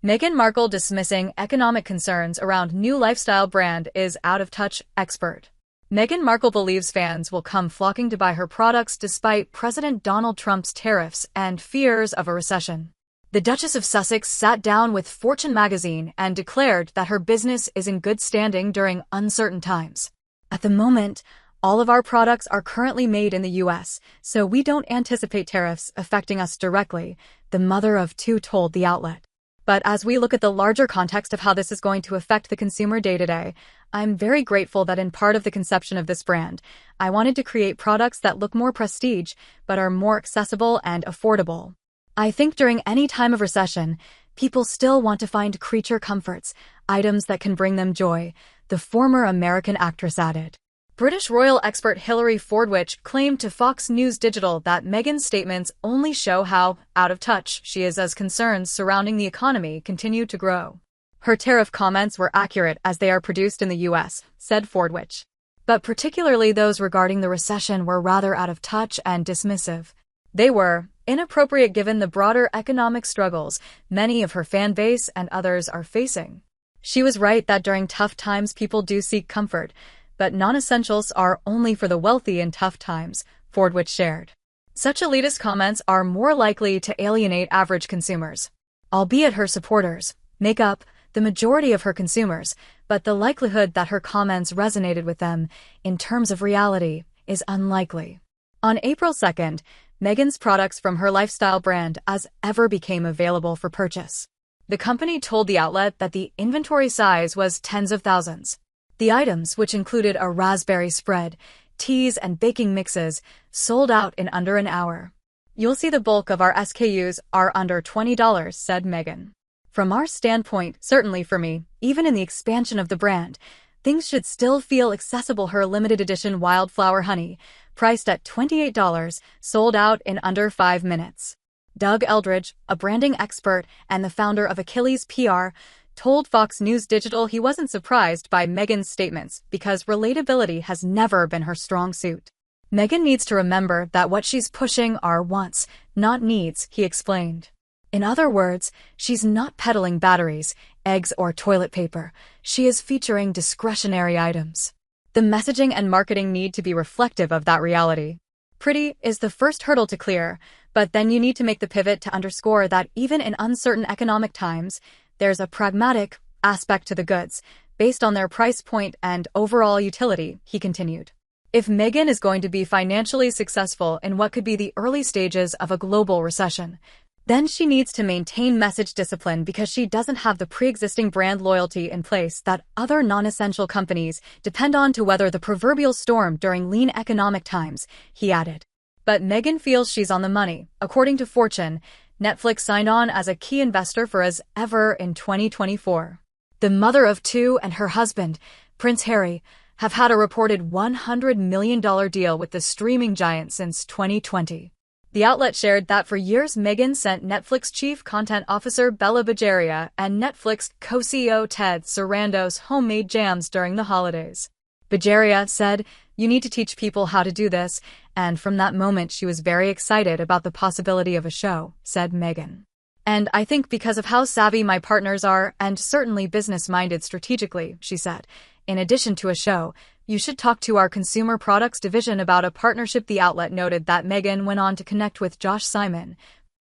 Meghan Markle dismissing economic concerns around new lifestyle brand is out of touch expert. Meghan Markle believes fans will come flocking to buy her products despite President Donald Trump's tariffs and fears of a recession. The Duchess of Sussex sat down with Fortune magazine and declared that her business is in good standing during uncertain times. At the moment, all of our products are currently made in the US, so we don't anticipate tariffs affecting us directly, the mother of two told the outlet. But as we look at the larger context of how this is going to affect the consumer day-to-day, I'm very grateful that in part of the conception of this brand, I wanted to create products that look more prestige, but are more accessible and affordable. I think during any time of recession, people still want to find creature comforts, items that can bring them joy, the former American actress added. British royal expert Hilary Fordwich claimed to Fox News Digital that Meghan's statements only show how out of touch she is as concerns surrounding the economy continue to grow. Her tariff comments were accurate as they are produced in the US, said Fordwich. But particularly those regarding the recession were rather out of touch and dismissive. They were inappropriate given the broader economic struggles many of her fan base and others are facing. She was right that during tough times people do seek comfort, but non-essentials are only for the wealthy in tough times, Fordwich shared. Such elitist comments are more likely to alienate average consumers. Albeit her supporters make up the majority of her consumers, but the likelihood that her comments resonated with them, in terms of reality, is unlikely. On April 2nd, Meghan's products from her lifestyle brand As Ever became available for purchase. The company told the outlet that the inventory size was tens of thousands. The items, which included a raspberry spread, teas, and baking mixes, sold out in under an hour. You'll see the bulk of our SKUs are under $20, said Meghan. From our standpoint, certainly for me, even in the expansion of the brand, things should still feel accessible. Her limited edition wildflower honey, priced at $28, sold out in under 5 minutes. Doug Eldridge, a branding expert and the founder of Achilles PR, told Fox News Digital he wasn't surprised by Meghan's statements because relatability has never been her strong suit. Meghan needs to remember that what she's pushing are wants, not needs, he explained. In other words, she's not peddling batteries, eggs, or toilet paper. She is featuring discretionary items. The messaging and marketing need to be reflective of that reality. Pretty is the first hurdle to clear, but then you need to make the pivot to underscore that even in uncertain economic times, there's a pragmatic aspect to the goods, based on their price point and overall utility, he continued. If Meghan is going to be financially successful in what could be the early stages of a global recession, then she needs to maintain message discipline because she doesn't have the pre-existing brand loyalty in place that other non-essential companies depend on to weather the proverbial storm during lean economic times, he added. But Meghan feels she's on the money. According to Fortune, Netflix signed on as a key investor for As Ever in 2024. The mother of two and her husband, Prince Harry, have had a reported $100 million deal with the streaming giant since 2020. The outlet shared that for years Meghan sent Netflix Chief Content Officer Bella Bajaria and Netflix co-CEO Ted Sarandos homemade jams during the holidays. Bajaria said, "You need to teach people how to do this," and from that moment she was very excited about the possibility of a show, said Meghan. And I think because of how savvy my partners are and certainly business-minded strategically, she said, in addition to a show, you should talk to our consumer products division about a partnership. The outlet noted that Meghan went on to connect with Josh Simon,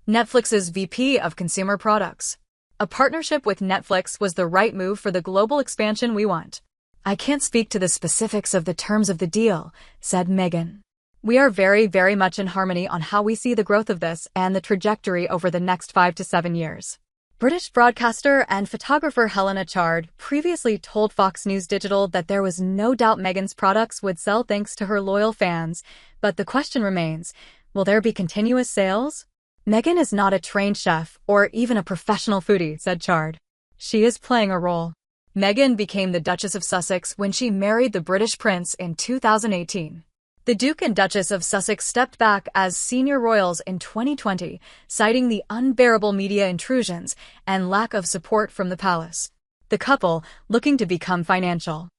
Netflix's VP of Consumer Products. A partnership with Netflix was the right move for the global expansion we want. I can't speak to the specifics of the terms of the deal, said Meghan. We are very, very much in harmony on how we see the growth of this and the trajectory over the next 5 to 7 years. British broadcaster and photographer Helena Chard previously told Fox News Digital that there was no doubt Meghan's products would sell thanks to her loyal fans, but the question remains, will there be continuous sales? Meghan is not a trained chef or even a professional foodie, said Chard. She is playing a role. Meghan became the Duchess of Sussex when she married the British Prince in 2018. The Duke and Duchess of Sussex stepped back as senior royals in 2020, citing the unbearable media intrusions and lack of support from the palace. The couple, looking to become financial